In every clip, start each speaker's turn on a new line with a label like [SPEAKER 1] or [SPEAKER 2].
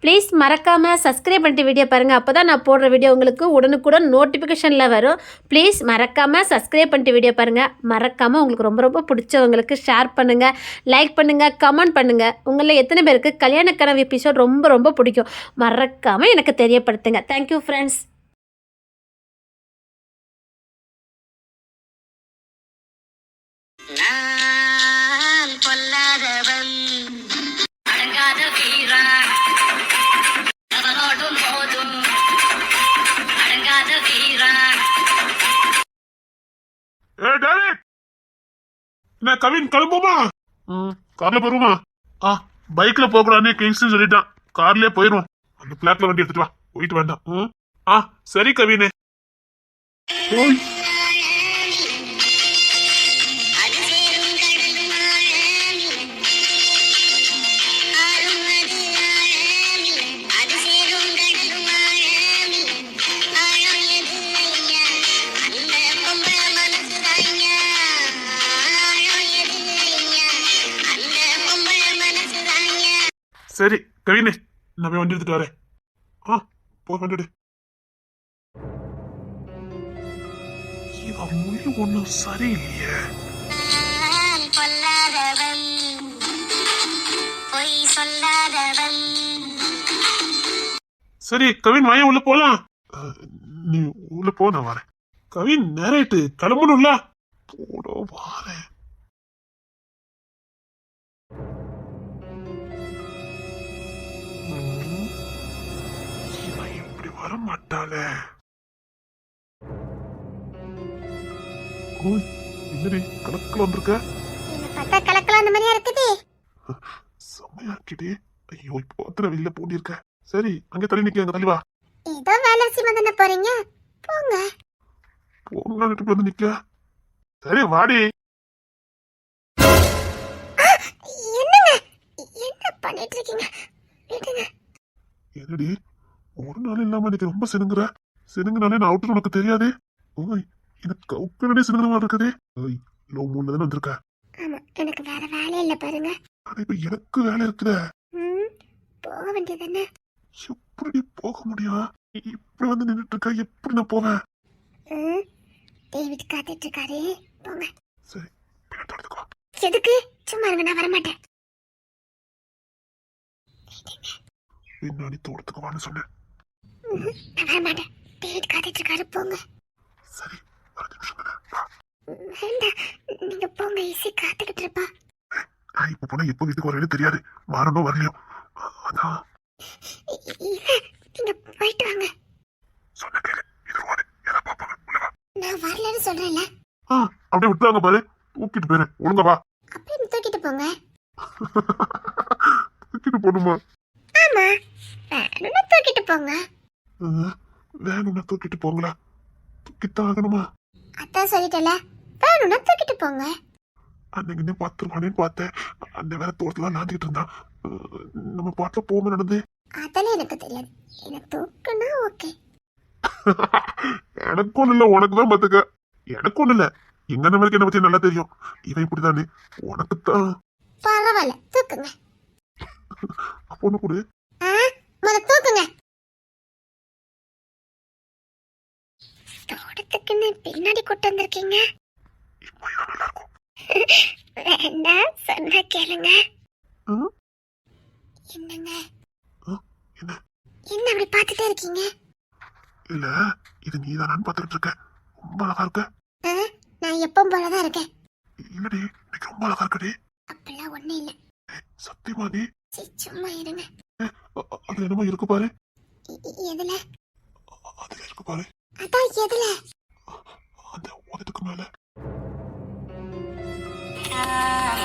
[SPEAKER 1] Please மறக்காமல் subscribe பண்ணிட்டு video பாருங்கள். அப்போ தான் நான் போடுற வீடியோ உங்களுக்கு உடனுக்குடன் நோட்டிஃபிகேஷனில் வரும். ப்ளீஸ் மறக்காமல் சப்ஸ்கிரைப் பண்ணிட்டு வீடியோ பாருங்கள். மறக்காமல் உங்களுக்கு ரொம்ப ரொம்ப பிடிச்சவங்களுக்கு ஷேர் பண்ணுங்கள், லைக் பண்ணுங்கள், கமெண்ட் பண்ணுங்கள். உங்களில் எத்தனை பேருக்கு கல்யாண கனவு எபிசோட் ரொம்ப ரொம்ப பிடிக்கும் மறக்காமல் எனக்கு தெரியப்படுத்துங்க. Thank you friends.
[SPEAKER 2] நான் பொல்லாதவன் அடங்காத வீரா அவனோடும் போதும் அடங்காத வீரா.
[SPEAKER 3] என்ன கவின் கிளம்புமா? கார்ல போயிருமா? பைக்ல போகக்கூடாதுன்னு கிங்ஸ் சொல்லிட்டான். கார்லயே போயிருவோம். அந்த பிளாட்ல வண்டி எடுத்துட்டு வா, போயிட்டு வேண்டாம். சரி கவினே. ஓய் சரி கவினே, நான் போய் வண்டி எடுத்துட்டு வரேன். போ வண்டி. இவன் மொழி ஒன்றும் சரியில்லையே.
[SPEAKER 2] பொல்லாதவன் பொய் சொல்லாதவன்.
[SPEAKER 3] சரி கவின் வாய உள்ள போலாம். நீ உள்ள போ, நான் வரேன். கவின் நேராயிட்டு கிளம்பணும்ல. போடோ வாரேன். இவன் இப்படி வர மாட்டாளே. ஓய் என்னடி கலக்கல வந்திருக்க?
[SPEAKER 2] என்ன பார்த்தா கலக்கலாம் அந்த மாதிரியா இருக்குது.
[SPEAKER 3] செம்மையாக்கிட்டே. ஐயோ இப்போ அத்தனை வெளியில போண்டி இருக்க. சரி அங்கே தள்ளி நிக்க, அங்க தள்ளி வா.
[SPEAKER 2] ஏதோ வேலை விஷயமா தானே போறீங்க, போங்க.
[SPEAKER 3] போங்கன்னு வந்து நிக்க. சரி வாடி.
[SPEAKER 2] என்னங்க என்ன பண்ணிட்டு இருக்கீங்க?
[SPEAKER 3] என்னடி ஒரு நாள் இல்லாம இன்னைக்கு ரொம்ப சினுங்குனாலே நான் அவுட்டு உனக்கு தெரியாதே. ஓய் எனக்கு கவுக்கனே சினுங்குற மாதிரி இருக்குதே. ஓய் லோ மூணுல தானே வந்திருக்க.
[SPEAKER 2] ஆமா, எனக்கு வேற வேலை இல்ல பாருங்க.
[SPEAKER 3] ஆனா இப்ப எனக்கு வேலை இருக்குதே.
[SPEAKER 2] போக வேண்டியதானே.
[SPEAKER 3] எப்படி போக முடியும்? இப்படி வந்து நின்றுட்டு இருக்க, எப்படி நான் போவேன்?
[SPEAKER 2] டேவிட் காத்துட்டு இருக்காரு, போங்க.
[SPEAKER 3] சரி பின்னாடி.
[SPEAKER 2] எதுக்கு? சும்மா இருங்க, நான் வரமாட்டேன்.
[SPEAKER 3] பின்னாடி தோட்டத்துக்கு வான்னு சொன்னேன்.
[SPEAKER 2] நான் வரமாட்டேன். டேவிட் காத்துட்டு இருக்காரு, போங்க.
[SPEAKER 3] சரி ஒரு நிமிஷம் தானே.
[SPEAKER 2] வேண்டாம், நீங்க போங்க. ஈஸி காத்துக்கிட்டு இருப்பா.
[SPEAKER 3] நான் இப்ப போனா எப்போ வீட்டுக்கு வரேன்னு தெரியாது. வரணும் வரலையோ அதான்.
[SPEAKER 2] இல்ல, நீங்க போயிட்டு வாங்க.
[SPEAKER 3] சொன்ன கேளு, இது ஓடு, யாரா பாப்பாங்க. உள்ள வா.
[SPEAKER 2] நான் வரலன்னு சொல்றேன்ல.
[SPEAKER 3] அப்படியே விட்டுறாங்க பாரு. தூக்கிட்டு போயிரு, ஒழுங்க வா.
[SPEAKER 2] அப்படியே தூக்கிட்டு போங்க.
[SPEAKER 3] தூக்கிட்டு போகணுமா?
[SPEAKER 2] ஆமா, வேணும்னா தூக்கிட்டு போங்க.
[SPEAKER 3] வேணும்னா தூக்கிட்டு போங்களா? தூக்கித்தான் ஆகணுமா?
[SPEAKER 2] அதான் சொல்லிட்டல, வேணும்னா தூக்கிட்டு போங்க.
[SPEAKER 3] அன்னைக்கு பார்த்துருவானேன்னு பார்த்தேன். அந்த வேற தோட்டத்துல நாஞ்சிக்கிட்டு இருந்தான். நம்ம பாட்டுல போக நடந்து.
[SPEAKER 2] அதெல்லாம் எனக்கு தெரியாது. எனக்கு தூக்குனா ஓகே.
[SPEAKER 3] எனக்கு ஒண்ணு இல்ல, உனக்கு தான் பாத்துக்க. எனக்கு ஒண்ணு இல்ல, எங்க நம்மளுக்கு என்ன பத்தி நல்லா தெரியும். இவன் இப்படிதானே, உனக்குத்தான்.
[SPEAKER 2] பரவாயில்ல, தூக்குங்க.
[SPEAKER 3] அப்போ ஒண்ணு கொடு.
[SPEAKER 2] முத தூக்குங்க. தோட்டத்துக்குன்னு பின்னாடி கூட்டு வந்திருக்கீங்க.
[SPEAKER 3] இப்போ இது நல்லா இருக்கும்.
[SPEAKER 2] வேண்டாம் சொன்னா கேளுங்க. என்னங்க என்ன அப்படி பார்த்துட்டே இருக்கீங்க?
[SPEAKER 3] இல்ல இது நீதானான்னு பாத்துக்கிட்டு இருக்க. ரொம்ப அழகா இருக்க.
[SPEAKER 2] நான் எப்பவும் போலதான் இருக்கேன்.
[SPEAKER 3] இல்லடி, இன்னைக்கு ரொம்ப அழகா இருக்கடி.
[SPEAKER 2] அப்பெல்லாம் ஒண்ணு இல்ல.
[SPEAKER 3] சத்தியமா நீ?
[SPEAKER 2] சும்மா இருங்க.
[SPEAKER 3] அது என்னமோ இருக்கு பாரு.
[SPEAKER 2] எதுல?
[SPEAKER 3] அதுல இருக்கு பாரு.
[SPEAKER 2] அதான் எதுல?
[SPEAKER 3] அந்த உதட்டுக்கு மேல.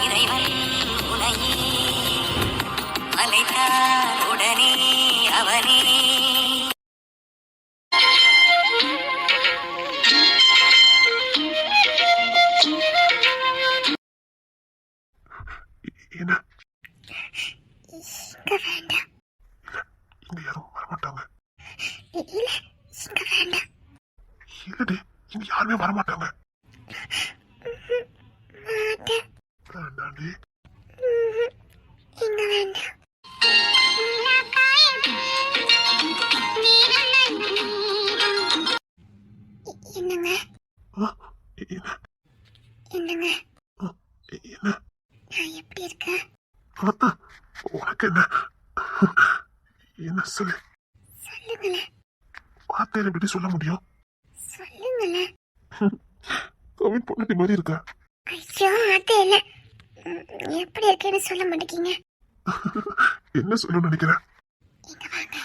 [SPEAKER 2] இறைவன் உனையே அழைத்தார் உடனே அவனே.
[SPEAKER 3] என்ன?
[SPEAKER 2] இங்க வேண்டாம்.
[SPEAKER 3] இங்க யாரும் வரமாட்டாங்க.
[SPEAKER 2] இல்ல, இங்க வேண்டாம்.
[SPEAKER 3] இல்லடி, இங்க யாருமே வரமாட்டாங்க. வேண்டாண்டி.
[SPEAKER 2] இங்க வேண்டாம்.
[SPEAKER 3] என்ன சொல்லு?
[SPEAKER 2] சொல்லுங்களேன்
[SPEAKER 3] வார்த்தையில எப்படி சொல்ல முடியும்?
[SPEAKER 2] சொல்லுங்களேன்.
[SPEAKER 3] கவின் பொண்ணாட்டி மாதிரி இருக்கா?
[SPEAKER 2] ஐயோ அது இல்ல, எப்படி இருக்கேன்னு சொல்ல மாட்டேங்க.
[SPEAKER 3] என்ன சொல்லணும்னு நினைக்கிறேன்?
[SPEAKER 2] இங்க வாங்க.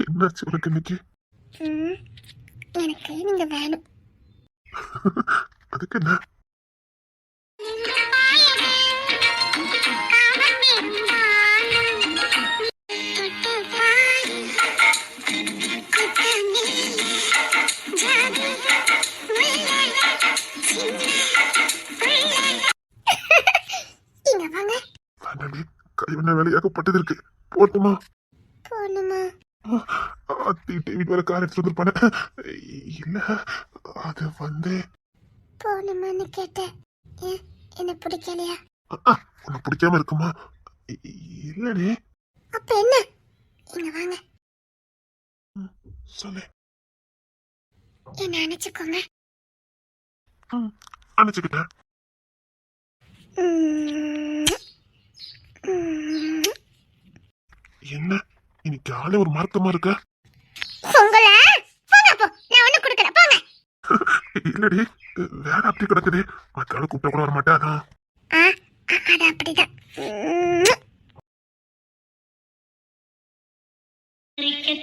[SPEAKER 3] என்னாச்சு உனக்கு இன்னைக்கு?
[SPEAKER 2] எனக்கு நீங்க வேணும்.
[SPEAKER 3] அதுக்கு என்ன?
[SPEAKER 2] இங்க வாங்க.
[SPEAKER 3] வேண்டாண்டி, கைவண்ண வேலையாகப்பட்டது இருக்கு. போட்டுமா?
[SPEAKER 2] போணுமா?
[SPEAKER 3] அத்திட்டு வீட்டு வேற கார் எடுத்துட்டு வந்துருப்பானே. இல்ல, அது வந்து
[SPEAKER 2] போணுமான்னு கேட்டேன். என்ன பிடிக்கலையா?
[SPEAKER 3] உனக்கு பிடிக்காம இருக்குமா? இல்லடி.
[SPEAKER 2] அப்ப என்ன? இங்க வாங்க.
[SPEAKER 3] சொல்லு.
[SPEAKER 2] என்ன அணைச்சுக்கோங்க.
[SPEAKER 3] அனுச்சுக்கிட்டேன். என்ன இன்னைக்கு ஆளே ஒரு மார்க்கமா இருக்க?
[SPEAKER 2] உங்களை போங்க போ, நான் ஒண்ணு கொடுக்கல, போங்க.
[SPEAKER 3] இல்லடி, வேற அப்படி கிடக்குது. மத்த ஆளு கூப்பிட்ட கூட வர மாட்டேன். அதான்
[SPEAKER 2] அது அப்படிதான்.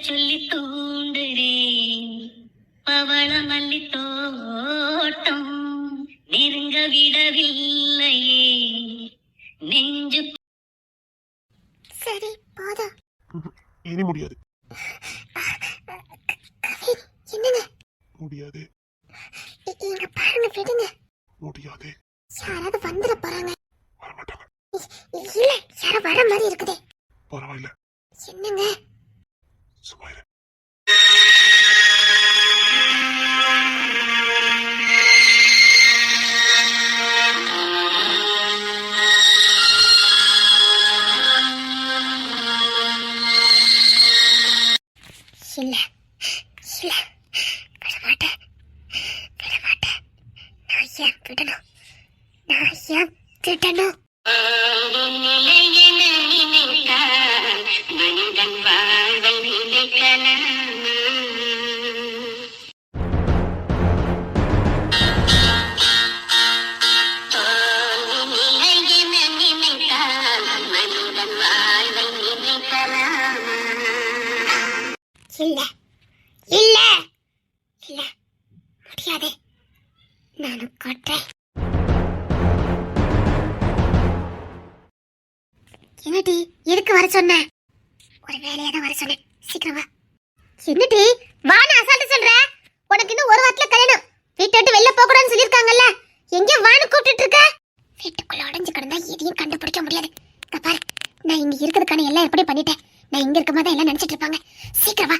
[SPEAKER 4] சொல்லி தூண்டுறேன் பவள மல்லி தோட்டம் நெருங்க விடவில்லையே நெஞ்சு.
[SPEAKER 2] சரி போதும்.
[SPEAKER 3] இனி முடியாது.
[SPEAKER 2] என்னங்க?
[SPEAKER 3] முடியாது.
[SPEAKER 2] இங்க பாருங்க, விடுங்க.
[SPEAKER 3] முடியாது.
[SPEAKER 2] யாராவது வந்துட போறாங்க.
[SPEAKER 3] வரமாட்டாங்க.
[SPEAKER 2] இல்ல, யாரோ வர மாதிரி இருக்குதே.
[SPEAKER 3] பரவாயில்ல.
[SPEAKER 2] என்னங்க?
[SPEAKER 3] சும்மா இரு.
[SPEAKER 2] இல்ல இல்ல, விடமாட்டேன் விடமாட்டேன். நான் ஏன் விடணும்? நான் ஏன் விடணும்?
[SPEAKER 4] மனிதன் வாழ்வை நினைக்கலாம்.
[SPEAKER 2] இல்ல இல்ல இல்ல, முடியாது. நானும் காட்டுறேன். என்னடி எதுக்கு வர சொன்ன? ஒரு வேலையா தான் வர சொன்னேன். சீக்கிரம் வா. என்னடி வான்னு அசால்ட்டு சொல்ற? உனக்கு இன்னும் ஒரு வாரத்துல கல்யாணம். வீட்டை விட்டு வெளில போக கூடாதுன்னு சொல்லிருக்காங்கல்ல. எங்க வான்னு கூப்பிட்டு இருக்க? வீட்டுக்குள்ள உடைஞ்சு கிடந்தா எதையும் கண்டுபிடிக்க முடியாது. இங்க பாரு, நான் இங்க இருக்கிறதுக்கான எல்லாம் எப்படி பண்ணிட்டேன். நான் இங்க இருக்கும் போது எல்லாம் நினைச்சிட்டு இருப்பாங்க. சீக்கிரம் வா.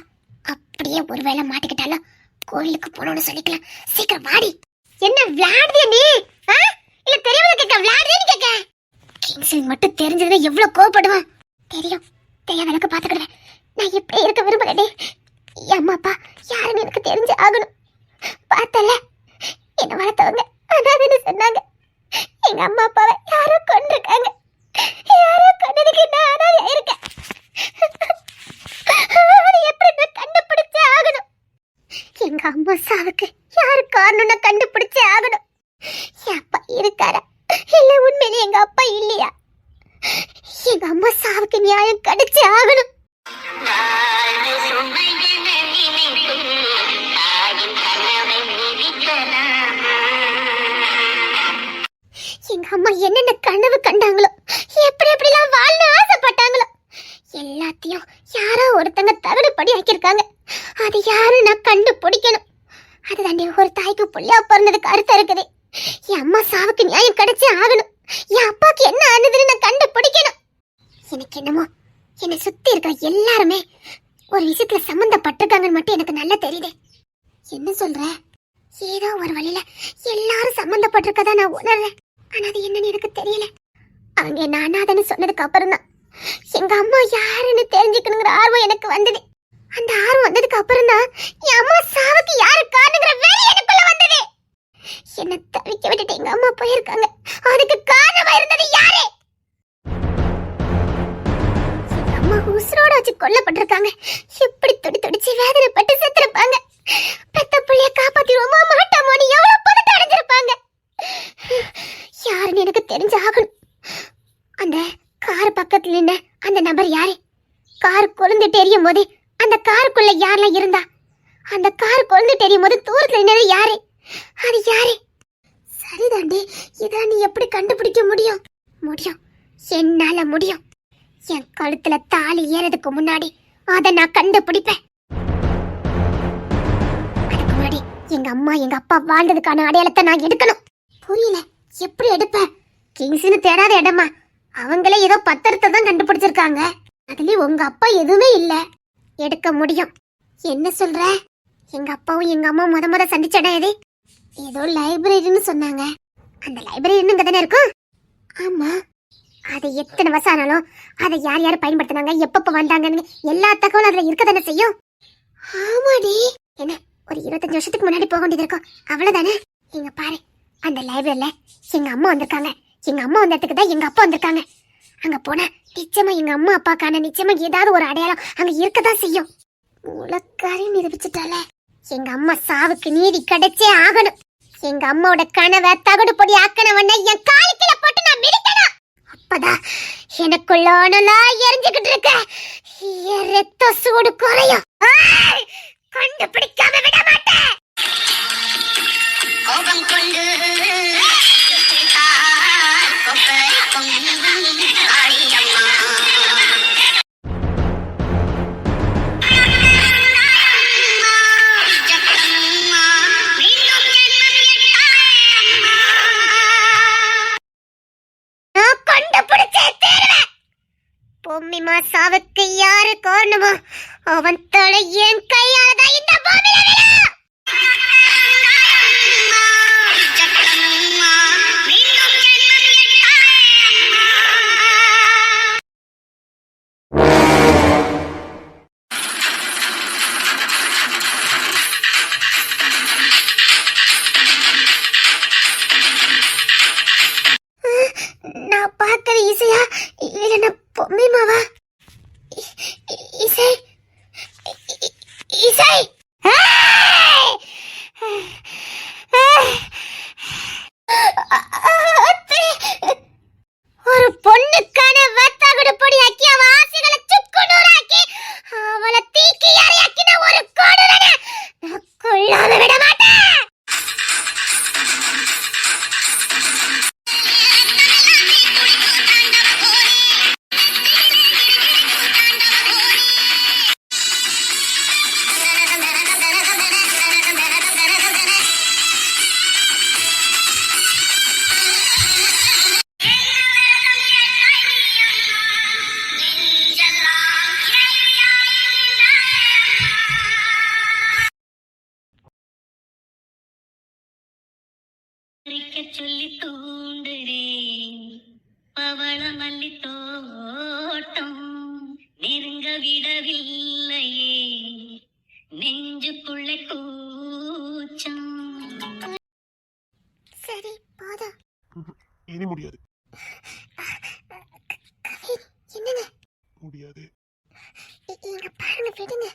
[SPEAKER 2] அப்படியே ஒருவேளை மாட்டிக்கிட்டாலும் கோயிலுக்கு போகணும்னு சொல்லிக்கலாம். சீக்கிரம் வாடி. என்ன விளையாடுதிய நீ? இல்ல தெரியாம கேட்க விளையாடுதேன்னு கேட்க? கிங்ஸ்லிங் மட்டும் தெரிஞ்சதுன்னா எவ்வளவு கோவப்படுவான் தெரியும். தேவைக்கு பாத்துக்கிடுவேன். நான் இப்படியே இருக்க விரும்பலடி. அம்மா அப்பா யாருன்னு எனக்கு தெரிஞ்சு ஆகணும். பார்த்தல என்ன வளர்த்தவங்க அனாதைன்னு சொன்னாங்க. எங்க அம்மா அப்பாவை யாரோ கொண்டிருக்காங்க. யாரோ கொண்டதுக்கு நான் அனாதையா இருக்கேன். எப்படி நான் கண்டுபிடிச்சே ஆகணும். எங்க அம்மா சாவுக்கு யாரு காரணம்னு கண்டுபிடிச்சே ஆகணும். என் அப்பா இருக்காரா இல்ல உண்மையிலே எங்க அப்பா இல்லையா? எங்க அம்மா சாவுக்கு நியாயம் கிடைச்சே ஆகணும். எங்க அம்மா என்னென்ன கனவு கண்டாங்களோ, எப்படி எப்படிலாம் வாழணும் ஆசைப்பட்டாங்களோ, எல்லாத்தையும் யாரோ ஒருத்தங்க தகுதிப்படி ஆக்கியிருக்காங்க. அது யாரு நான் கண்டுபிடிக்கணும். அது தாண்டி ஒரு தாய்க்கு புள்ளையா பிறந்ததுக்கு அர்த்தம் இருக்குது. என் அம்மா சாவுக்கு நியாயம் கிடைச்சே ஆகணும். என் அப்பாவுக்கு என்ன ஆனதுன்னு நான் கண்டுபிடிக்கணும். எனக்கு என்னமோ என்னை சுத்தி இருக்கிற எல்லாருமே ஒரு விஷயத்துல சம்பந்தப்பட்டிருக்காங்கன்னு மட்டும் எனக்கு நல்லா தெரியுது. என்ன சொல்ற? ஏதோ ஒரு வழியில எல்லாரும் சம்பந்தப்பட்டிருக்கதா நான் உணர்றேன். ஆனா அது என்னன்னு எனக்கு தெரியல. அவங்க என்ன அனாதைன்னு சொன்னதுக்கு அப்புறம் தான் எங்க அம்மா யாருன்னு தெரிஞ்சுக்கணுங்கிற ஆர்வம் எனக்கு வந்தது. அந்த ஆர்வம் வந்ததுக்கு அப்புறம் தான் என் அம்மா சாவுக்கு யாரு காரணங்கிற வேலை எனக்குள்ள வந்தது. என்ன தவிக்க விட்டுட்டு எங்க அம்மா போயிருக்காங்க. அதுக்கு காரணமா இருந்தது யாரு? உசுரோட வச்சு கொல்லப்பட்டிருக்காங்க. எப்படி துடிச்சு வேதனைப்பட்டு செத்துருப்பாங்க. பெத்த புள்ளைய காப்பாத்திடுவோமா மாட்டோமோன்னு எவ்வளவு பதட்டம் அடைஞ்சிருப்பாங்க. யாருன்னு எனக்கு தெரிஞ்சாகணும். அந்த கார் பக்கத்துல நின்ன அந்த நபர் யாரு? கார் கொழுந்துட்டு எரியும் போது அந்த காருக்குள்ள யாரெல்லாம் இருந்தா? அந்த கார் கொழுந்துட்டு எரியும் போது தூரத்துல நின்னது யாரு? அது யாரு? சரிதாண்டி, இதான் நீ எப்படி கண்டுபிடிக்க முடியும்? முடியும், என்னால முடியும். என் கழுத்துல தாலி ஏறதுக்கு முன்னாடி அதை நான் கண்டுபிடிப்பேன். அதுக்கு முன்னாடி எங்க அம்மா எங்க அப்பா வாழ்ந்ததுக்கான அடையாளத்தை நான் எடுக்கணும். புரியல, எப்படி எடுப்பேன்? கிங்ஸ்னு தேடாத இடமா? அவங்களே ஏதோ பத்திரத்தை தான் கண்டுபிடிச்சிருக்காங்க. அதுலயும் உங்க அப்பா எதுவுமே இல்ல. எடுக்க முடியும். என்ன சொல்ற? எங்க அப்பாவும் எங்க அம்மா முத சந்திச்ச இடம் எது? ஏதோ லைப்ரரின்னு சொன்னாங்க. அந்த லைப்ரரின்னு இங்க தானே இருக்கும்? ஆமா. அது எத்தனை வருஷம் ஆனாலும் அதை யார் யார் பயன்படுத்தினாங்க, எப்பப்ப வந்தாங்கன்னு எல்லா தகவலும் அதுல இருக்க தானே செய்யும். ஆமாடி. என்ன, ஒரு 25 வருஷத்துக்கு முன்னாடி போக வேண்டியது இருக்கும், அவ்வளவுதானே? இங்க பாரு, அந்த லைப்ரரியில எங்க அம்மா வந்திருக்காங்க. எங்க அம்மா வந்த இடத்துக்கு தான் எங்க அப்பா வந்திருக்காங்க. அங்க போனா நிச்சயமா எங்க அம்மா அப்பாக்கான நிச்சயமா ஏதாவது ஒரு அடையாளம் அங்க இருக்கதான் செய்யும். உலக்காரி நிரூபிச்சுட்டால. எங்க அம்மா சாவுக்கு நீதி கிடைச்சே ஆகணும். எங்க அம்மாவோட கனவை தகடு பொடி ஆக்கணவன என் காலுக்குள்ள போட்டு நான் மிதிக்கணும். அப்பதான் எனக்குள்ள எரிஞ்சுக்கிட்டு இருக்க என் ரத்த சூடு குறையும். கண்டுபிடிக்காம விட மாட்டேன்.
[SPEAKER 4] கோபம் கொண்டு கொப்பரிக்கும் ஆடியம்மா.
[SPEAKER 2] பொம்மிமா சாவுக்கு யாரு காரணமோ அவன் தலை என் கையால தான் இந்த பூமியில விழும். நான் பார்க்கற இசையா இல்லைன்னா பொம்மிமாவா? இசை இசை ஒரு பொண்ணுக்கான வத்தகுடு பொடி ஆக்கி அவ ஆசைகளை சுக்குநூறாக்கி அவளை தீக்கி யாரையாக்கின ஒரு கொடூரனை நான் கொல்லாம விட மாட்டேன்.
[SPEAKER 4] சொல்லி தூண்டுறேன் பவளமல்லி தோட்டம் நெருங்க விடவில்லையே நெஞ்சுக்குள்ளே கூச்சம்.
[SPEAKER 2] சரி போதும்.
[SPEAKER 3] இனி முடியாது.
[SPEAKER 2] என்னங்க
[SPEAKER 3] முடியாது.
[SPEAKER 2] இங்க பாருங்க, விடுங்க.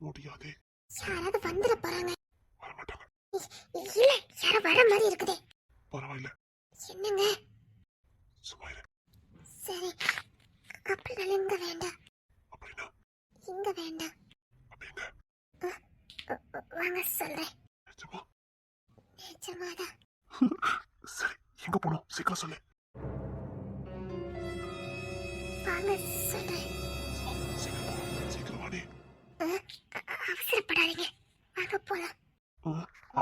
[SPEAKER 3] முடியாது.
[SPEAKER 2] யாராவது வந்துட போறாங்க.
[SPEAKER 3] வரமாட்டாங்க.
[SPEAKER 2] இல்ல, யாரோ வர மாதிரி இருக்குதே.
[SPEAKER 3] பரவாயில்ல.
[SPEAKER 2] என்னங்க?
[SPEAKER 3] சும்மா இரு.
[SPEAKER 2] சரி, அப்படினால இங்க வேண்டாம்.
[SPEAKER 3] அப்படின்னா
[SPEAKER 2] இங்க வேண்டாம்.
[SPEAKER 3] அப்படிங்க.
[SPEAKER 2] வாங்க சொல்றேன்.
[SPEAKER 3] நிஜமா?
[SPEAKER 2] நிஜமாதான்.
[SPEAKER 3] சரி, எங்க போனோம்? சீக்கிரம் சொல்லு.
[SPEAKER 2] வாங்க சொல்றேன்.
[SPEAKER 3] சீக்கிரம் வாடி.
[SPEAKER 2] அவசரப்படாதீங்க, வாங்க போலாம்.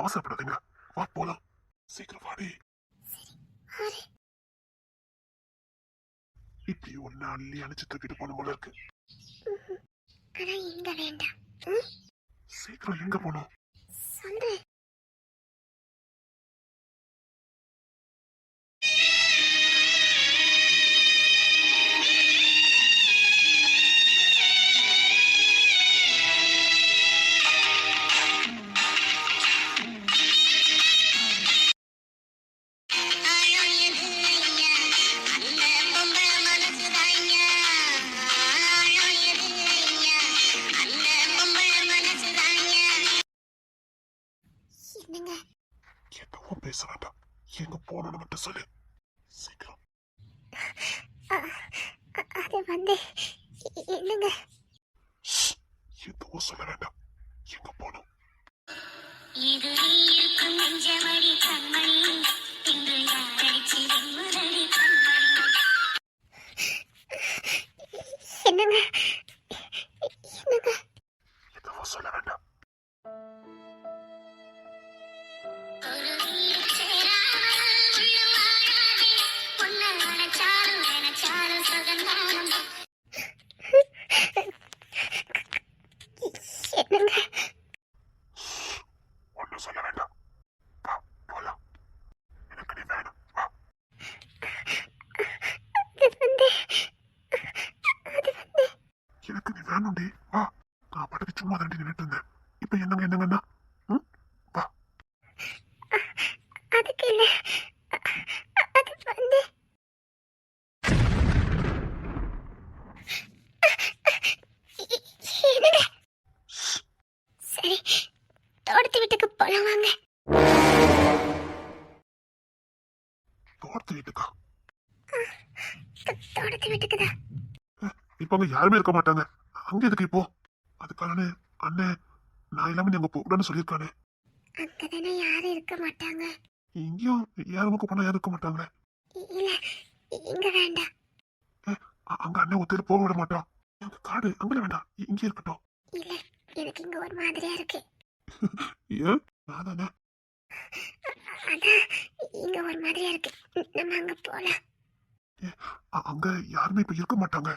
[SPEAKER 3] அவசரப்படாதீங்க, வா போலாம். சீக்கிரம் வாடி.
[SPEAKER 2] சரி.
[SPEAKER 3] இப்படி ஒன்னு அள்ளி அணைச்சு தூக்கிட்டு போன போல இருக்கு.
[SPEAKER 2] ஆனா இங்க வேண்டாம்.
[SPEAKER 3] சீக்கிரம் எங்க போனோம்?
[SPEAKER 2] சொல்றேன்.
[SPEAKER 4] அந்த பொம்பளை மனசுதாங்க
[SPEAKER 3] மட்டும் சொல்லு சீக்கிரம்.
[SPEAKER 2] அது வந்து என்னங்க
[SPEAKER 3] ஷ், எதுவும் சொல்ல வேண்டாம். எங்க போனோம்?
[SPEAKER 4] இது இருக்கும் நெஞ்சமடி கண்மணி இன்று யாரடிச்சு வெண்முரடி கண்மணி
[SPEAKER 2] என்னங்க என்னங்க
[SPEAKER 3] எதுவும் சொல்ல வேண்டாம்.
[SPEAKER 4] ஒரு வீடு சேராமல் உள்ளம் வாழாதே பொண்ணு நினைச்சாலும் சுகந்தானம்
[SPEAKER 2] என்னங்க
[SPEAKER 3] ஒன்னும் சொல்ல வேண்டாம். வா போலாம். எனக்கு நீ வேணும். வா. எனக்கு நீ வேணும்டி. வா. நான் பாட்டுக்கு சும்மா தாண்டி நின்றுட்டு இருந்தேன். இப்ப என்னங்கன்னா வா.
[SPEAKER 2] அதுக்கு இல்ல அது வந்து என்னங்க சரி தோட்டத்து வீட்டுக்கு போலாம் வாங்க
[SPEAKER 3] தோட்டத்து வீட்டுக்கா?
[SPEAKER 2] தோட்டத்து வீட்டுக்கு தான்
[SPEAKER 3] இப்ப அங்க யாருமே இருக்க மாட்டாங்க. அங்க எதுக்கு இப்போ? அதுக்கான அண்ணன் நான் இல்லாம நீ அங்க போகணும்னு சொல்லியிருக்கானே.
[SPEAKER 2] அங்கதானே யாரும் இருக்க மாட்டாங்க
[SPEAKER 3] இங்கேயும் யாருமுக்கு போனா யாரும் இருக்க மாட்டாங்களே.
[SPEAKER 2] இல்ல இங்க வேண்டாம்
[SPEAKER 3] அங்க அண்ணன் ஒத்தையில போக விட மாட்டான். அங்க காடு அங்கே வேண்டாம். இங்கே இருக்கட்டும்.
[SPEAKER 2] இல்ல எனக்கு இங்க ஒரு மாதிரியா இருக்கு
[SPEAKER 3] ஏன்? நான் தானே.
[SPEAKER 2] அதான் இங்க ஒரு மாதிரியா இருக்கு நம்ம அங்க போலாம்
[SPEAKER 3] அங்க யாருமே இப்ப இருக்க மாட்டாங்க.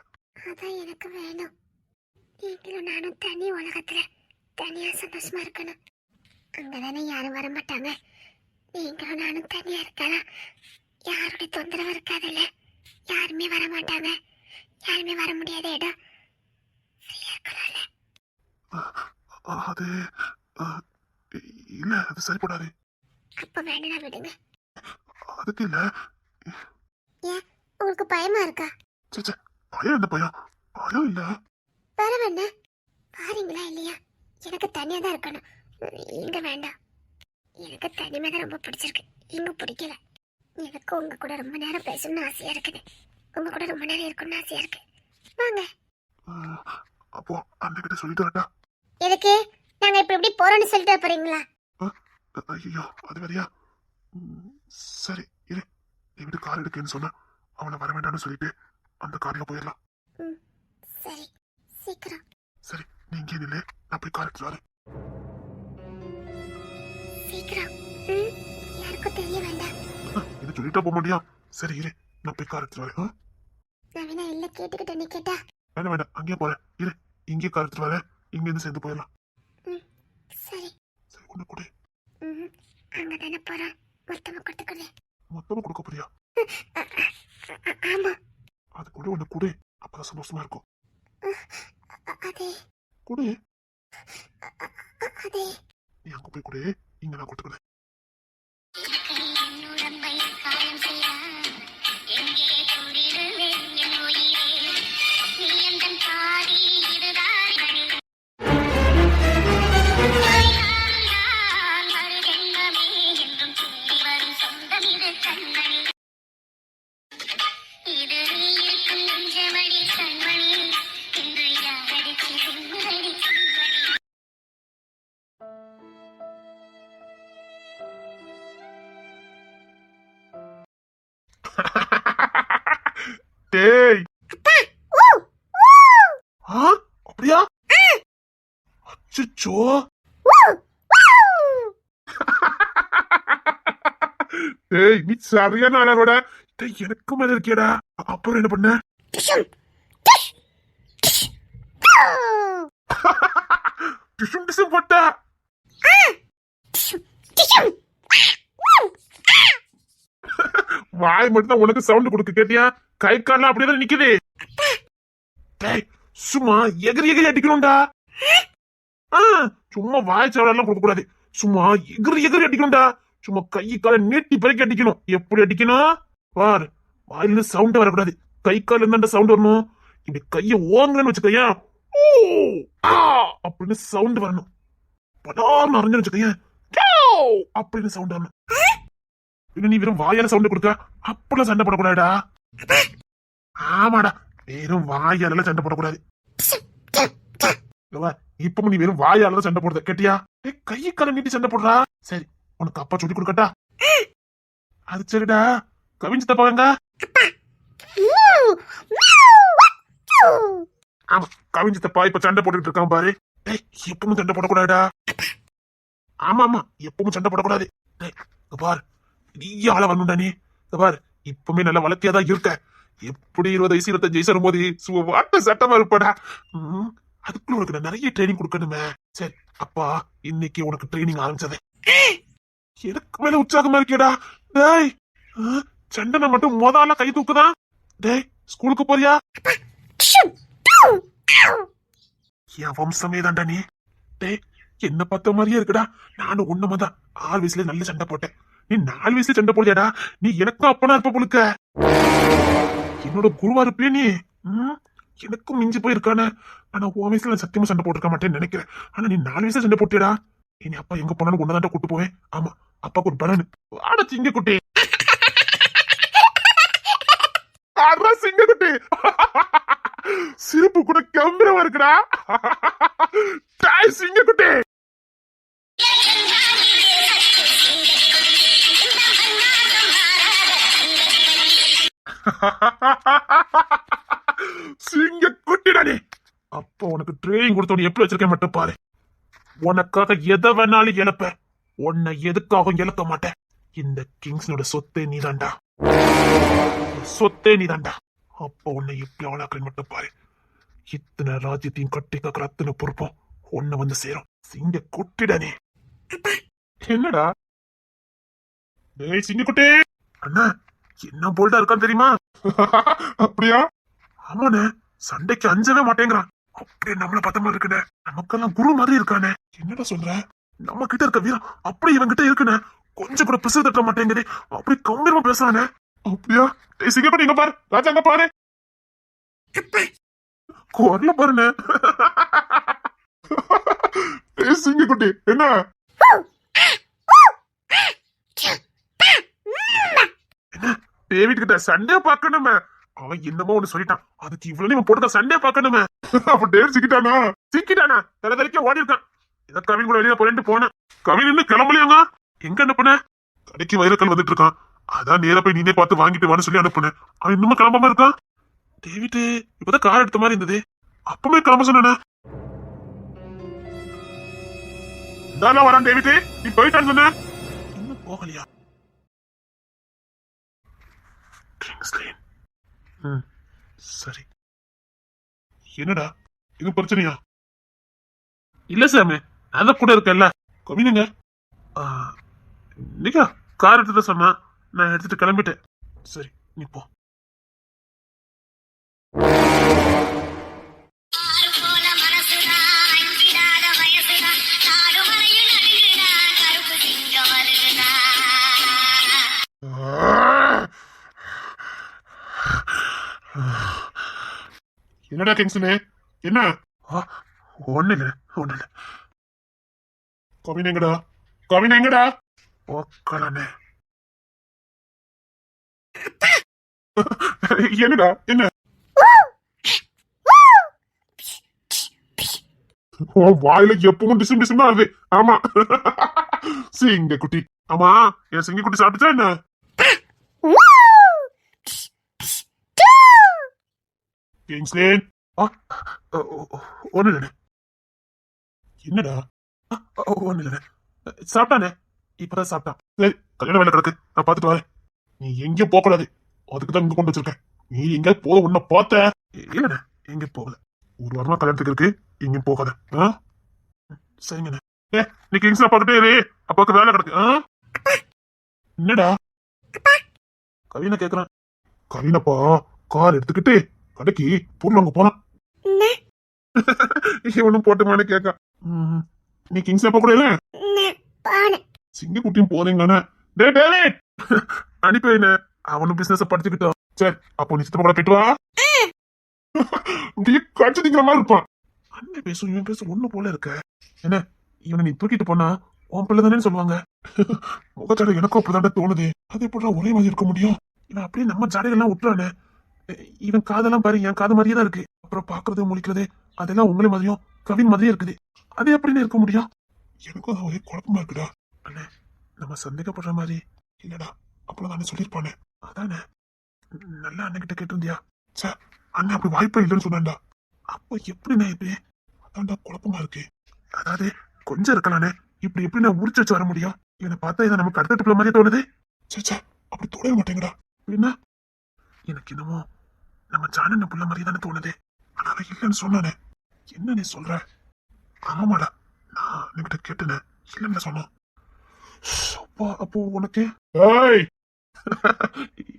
[SPEAKER 2] அதான் எனக்கு வேணும் நீங்களும் நானும் தனி உலகத்துல தனியா சந்தோஷமா இருக்கணும் அங்கதானே யாரும் வர மாட்டாங்க நீங்களும் நானும் தனியா இருக்கலாம் யாருடைய தொந்தரவு இருக்காதுல்ல யாருமே வர மாட்டாங்க யாருமே வர முடியாத இடம் ஃப்ரீயா இருக்கலாம்ல
[SPEAKER 3] அது இல்ல அது சரிப்படாது.
[SPEAKER 2] அப்ப வேணும்னா விடுங்க
[SPEAKER 3] அதுக்கு இல்ல.
[SPEAKER 2] ஏன் உங்களுக்கு பயமா இருக்கா
[SPEAKER 3] சே பயம் என்ன பயம்? பயம் இல்ல.
[SPEAKER 2] வர வேண்டாம் பாருங்களா இல்லையா எனக்கு தனியா தான் இருக்கணும் இங்க வேண்டாம் எனக்கு தனிமை தான் ரொம்ப பிடிச்சிருக்கு இங்க பிடிக்கல எனக்கு உங்க கூட ரொம்ப நேரம் பேசணும்னு ஆசையா இருக்குது உங்க கூட ரொம்ப நேரம் இருக்கணும்னு ஆசையா இருக்கு வாங்க
[SPEAKER 3] அப்போ அண்ணன் கிட்ட சொல்லிட்டு வரட்டா?
[SPEAKER 2] எதுக்கு நாங்க இப்ப எப்படி போறோம்னு சொல்லிட்டு போறீங்களா
[SPEAKER 3] ஐயோ அது வேறையா? சரி இரு. நீ வீட்டு கார் எடுக்கன்னு சொன்ன அவனை வர வேண்டாம்னு சொல்லிட்டு அந்த கார்ல போயிடலாம்.
[SPEAKER 2] சரி சீக்கிரம்
[SPEAKER 3] சரி நீ இங்கே நில்லு. நான் போய் கார் எடுத்துட்டு வரேன்.
[SPEAKER 2] சீக்கிரம் யாருக்கும் தெரிய வேண்டாம்
[SPEAKER 3] இது சொல்லிட்டா போக முடியும். சரி இரு நான் போய் கார் எடுத்துட்டு வரேன்.
[SPEAKER 2] நான் வேணா இல்ல கேட்டுக்கிட்ட நீ கேட்டா
[SPEAKER 3] வேண்டாம் வேண்டாம் அங்கேயே போறேன். இரு இங்கே கார் எடுத்துட்டு வரேன். இங்க இருந்து சேர்ந்து போயிடலாம்.
[SPEAKER 2] சரி
[SPEAKER 3] சரி ஒண்ணு கூட
[SPEAKER 2] அங்க தானே போறோம் மொத்தமா கொடுத்துக்கிறேன்
[SPEAKER 3] மொத்தமா கொடுக்க போறியா?
[SPEAKER 2] ஆமா
[SPEAKER 3] அது கூட ஒண்ணு கூட அப்பதான் சந்தோஷமா இருக்கும்.
[SPEAKER 2] அதே
[SPEAKER 3] கொடு.
[SPEAKER 2] அதே
[SPEAKER 3] நீ அங்க போய் கொடு. இங்க நான் கொடுத்துக்கிறேன்.
[SPEAKER 4] உடம்பை காயம் செய்தார் எங்கே குடிருவே என் உயிரே நீ எந்தன் பாதி இதுதான் கணிதம் மறு ஜென்மமே என்றும் தேடி வரும் சொந்தம் இது கண்மணி இது நீ இருக்கும் நெஞ்சமடி கண்மணி இன்று யாரடிச்சு வெண்முரடி கண்மணி
[SPEAKER 3] டேய் அப்படியா? அச்சோ டேய் நீ சரியான ஆளோட. டேய் எனக்கு மேல இருக்கியடா. அப்புறம் என்ன பண்ண? டிஷும் டிஷும் போட்ட. வாய் மட்டும் தான் உனக்கு சவுண்ட் கொடுக்க கேட்டியா? கை கால்லாம் அப்படியே நிக்குது. டேய் சும்மா எகிரி எகிரி அடிக்கணும்டா. சும்மா வாய் சவடெல்லாம் கொடுக்க கூடாது. சும்மா எகிரி எகிரி அடிக்கணும்டா. சும்மா கை காலை நீட்டி பெருக்கி அடிக்கணும். எப்படி அடிக்கணும் பார். வாயிலிருந்து சவுண்ட் வரக்கூடாது. கை கால இருந்தா சவுண்ட் வரணும். இப்படி கைய ஓங்கலன்னு வச்சுக்கையா அப்படின்னு சவுண்ட் வரணும். படார்னு அறிஞ்சு வச்சுக்கையா அப்படின்னு சவுண்ட் வரணும். இன்னும் நீ வெறும் வாயால சவுண்ட் கொடுக்க அப்பெல்லாம் சண்டை போடக்கூடாதுடா. ஆமாடா, வெறும் வாயால சண்டை போடக்கூடாது. இப்ப நீ வெறும் வாயால சண்டை போடுற கேட்டியா? கை கால நீட்டி சண்டை போடுறா. சரி, உனக்கு அப்பா சொல்லி கொடுக்கட்டா? அது சரிடா. கவிஞ்சு தப்பாங்க. ஆமா, கவிஞ்சு தப்பா இப்ப சண்டை போட்டுக்கிட்டு இருக்கான் பாரு. எப்பவும் சண்டை போடக்கூடாதுடா. ஆமா ஆமா, எப்பவும் சண்டை போடக்கூடாது. பாரு, நீ ஆள வரணும்டா. நீ பாரு, இப்பவுமே நல்ல வளர்த்தியாதான் இருக்க. எப்படி 20 வயசு 25 வயசு வரும்போது வாட்ட சட்டமா இருப்படா. அதுக்குள்ள உனக்கு நான் நிறைய ட்ரைனிங் கொடுக்கணுமே. சரி, அப்பா இன்னைக்கு உனக்கு ட்ரைனிங் ஆரம்பிச்சது. எனக்கு மேல உற்சாகமா இருக்கேடா. டேய், சண்டனை மட்டும் மொதல கை தூக்குதான். டேய், ஸ்கூலுக்கு போறியா? என் வம்சமே தான்டா நீ. டேய், என்ன பார்த்த மாதிரியே இருக்குடா. நானும் ஒண்ணுமாதான் 6 வயசுல நல்ல சண்டை போட்டேன். நீ 4 வயசுல சண்டை போடியாடா. நீ எனக்கும் அப்பனா இருப்ப பொழுக்க. என்னோட குருவா இருப்பிய நீ. எனக்கும் மிஞ்சி போயிருக்கானே. ஆனா உன் வயசுல சத்தியமா சண்டை போட்டிருக்க மாட்டேன்னு நினைக்கிறேன். ஆனா நீ 4 வயசுல சண்டை போட்டியடா. இனி அப்பா எங்க போனாலும் ஒன்னதான்டா கூட்டு போவேன். ஆமா, அப்பாக்கு ஒரு பலனு. ஆட சிங்க குட்டி. ஆடுறா சிங்க குட்டி. சிரிப்பு கூட கம்பீரமா இருக்குடா. டாய் சிங்க குட்டி. சிங்க குட்டிடானே. அப்ப உனக்கு ட்ரெயினிங் கொடுத்தவனு எப்படி வச்சிருக்கேன் மட்டும் பாரு. உனக்காக எதை வேணாலும் இழப்ப. உன்னை எதுக்காகவும் இழக்க மாட்டேன். இந்த கிங்ஸ்னோட சொத்தே நீதான்டா. சொத்தே நீதான்டா. அப்ப உன்னை எப்படி ஆளாக்குறேன் மட்டும் பாரு. இத்தனை ராஜ்யத்தையும் கட்டி காக்கிற அத்தனை பொறுப்பும் உன்னை வந்து சேரும். சிங்க குட்டிடானே. என்னடா? டேய் சிங்க குட்டி. அண்ணா, என்ன போல்டா இருக்கான்னு தெரியுமா? அப்படியா? ஆமாண்ணே, சண்டைக்கு அஞ்சவே மாட்டேங்கிறான். அப்படியே நம்மள பத்தமா இருக்குண்ணே. நமக்கெல்லாம் குரு மாதிரி இருக்கானே. என்னடா சொல்ற? நம்ம கிட்ட இருக்க வீரம் அப்படி இவன் கிட்ட இருக்குண்ணே. கொஞ்சம் கூட பிசு தட்ட மாட்டேங்குது. அப்படி கம்பீரமா பேசுறானே. அப்படியா? டேய் சிங்கப்பட்டி, இங்க பாரு. ராஜா அங்க பாரு. குரல பாருண்ணே. டேய் சிங்கக்குட்டி, என்ன? டேவிட் கிட்ட சண்டே பாக்கணுமே. அவன் என்னமோ ஒண்ணு சொல்லிட்டான். அதுக்கு இவ்வளவு இவன் போட்டு சண்டே பாக்கணுமே. அப்ப டேவிட் சிக்கிட்டானா? சிக்கிட்டானா? தலைதறிக்க ஓடி இருக்கான். இத கவின் கூட வெளியே போறேன்ட்டு போனேன். கவின் இன்னும் கிளம்பலையாங்க. எங்க அனுப்புன? கடைக்கு வைரக்கல் வந்துட்டு இருக்கான். அதான் நேர போய் நீனே பார்த்து வாங்கிட்டு வான்னு சொல்லி அனுப்புனேன். அவன் இன்னும் கிளம்பாம இருக்கான். டேவிட் இப்பதான் கார் எடுத்த மாதிரி இருந்தது. அப்பவே கிளம்ப சொன்ன. இதான் வரான் டேவிட். நீ போயிட்டான்னு சொன்ன. இன்னும் போகலையா? சரி, என்னடா இது பிரச்சனையா? இல்ல சாமி, அத கூட இருக்கல்ல. கவினுங்க நீங்க கார் எடுத்துட்டு சொன்னா நான் எடுத்துட்டு கிளம்பிட்டேன். சரி, நீ போ. என்னடா கிங்ஸ்னே? என்ன? ஒண்ணு இல்ல. கவின் எங்கடா? கவின் எங்கடா? ஓக்கலானே. என்னடா? என்ன? வாயில எப்பவும் டிசும் டிசும் தான் வருது. ஆமா, சிங்க குட்டி. ஆமா, என் சிங்க குட்டி சாப்பிட்டுச்சா என்ன? கிங்ஸ்லேன், ஒண்ணு இல்ல. என்னடா? ஒண்ணு இல்ல. சாப்பிட்டானே, இப்பதான் சாப்பிட்டான். சரி, கல்யாண வேலை கிடக்கு, நான் பாத்துட்டு வரேன். நீ எங்கேயும் போக கூடாது. அதுக்குதான் இங்க கொண்டு வச்சிருக்கேன். நீ எங்க போக உன்ன பார்த்த? இல்லண்ணே, எங்க போகல. ஒரு வாரமா கல்யாணத்துக்கு இருக்கு, எங்கேயும் போகாத. சரிங்கண்ணே. நீ கிங்ஸ்ல பாத்துட்டே இரு, அப்பாவுக்கு வேலை கிடக்கு. என்னடா? கவினை கேக்குறான். கவினப்பா கார் எடுத்துக்கிட்டு கடைக்கு பொருள் வாங்க போனான். இவனும் போட்டுமானு கேட்க. நீ கிங்ஸ் அப்ப கூட இல்ல சிங்க குட்டியும் போறீங்கண்ணே. டே டேவிட், அனுப்பி வைன. அவனும் பிசினஸ் படிச்சுக்கிட்டோம். சரி, அப்போ நீ சித்தப்பா கூட போயிட்டு வா. கட்சி திங்கிற மாதிரி இருப்பான். அண்ணன் பேசும் இவன் பேசும் ஒண்ணு போல இருக்க. என்ன, இவனை நீ தூக்கிட்டு போனா உன் பிள்ளை தானே சொல்லுவாங்க. முகச்சாடு எனக்கும் அப்படிதான் தோணுது. அது எப்படி ஒரே மாதிரி இருக்க முடியும்? இவன் அப்படியே நம்ம ஜாடைகள்லாம் விட்டுறானே. இவன் காதெல்லாம் பாரு என் காது மாதிரியே தான் இருக்கு. அப்புறம் பாக்குறது முழிக்கிறது அதெல்லாம் உங்களை மாதிரியும் கவின் மாதிரியே இருக்குது. அது எப்படின்னு இருக்க முடியும்? எனக்கும் அது ஒரே குழப்பமா இருக்குடா. அண்ணே நம்ம சந்தேகப்படுற மாதிரி இல்லடா. அப்பதான் தானே சொல்லியிருப்பானே. அதானே நல்லா அண்ணன் கிட்ட கேட்டிருந்தியா? சே அண்ணன் அப்படி வாய்ப்பே இல்லைன்னு சொன்னான்டா. அப்போ எப்படிண்ணே இப்படி? அதான்டா குழப்பமா இருக்கு. அதாவது கொஞ்சம் இருக்கலானே, இப்படி எப்படி நான் உரிச்சு வச்சு வர முடியும்? இவனை பார்த்தா இதை நமக்கு அடுத்த பிள்ளை மாதிரியே தோணுது. சே அப்படி தோணவே மாட்டேங்கடா. என்ன எனக்கு என்னமோ நம்ம ஜானன் புள்ள மாதிரியே தானே தோணுது. ஆனா அவன் இல்லைன்னு சொன்னானே. என்ன நீ சொல்ற? ஆமாடா நான் என்கிட்ட கேட்டேனே, இல்லைன்னு சொன்னான். அப்போ உனக்கு